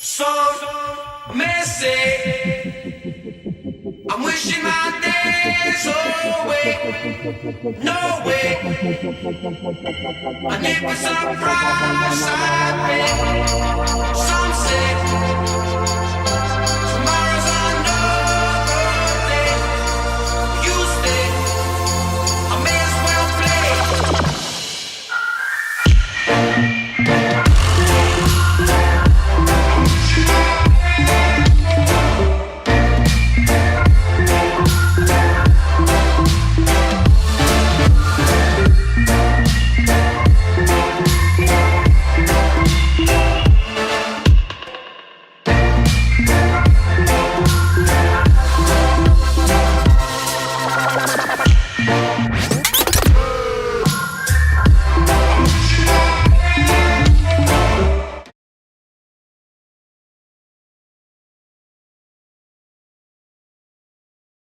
Some may say I'm wishing my days away. No way. And if it's a price I pay,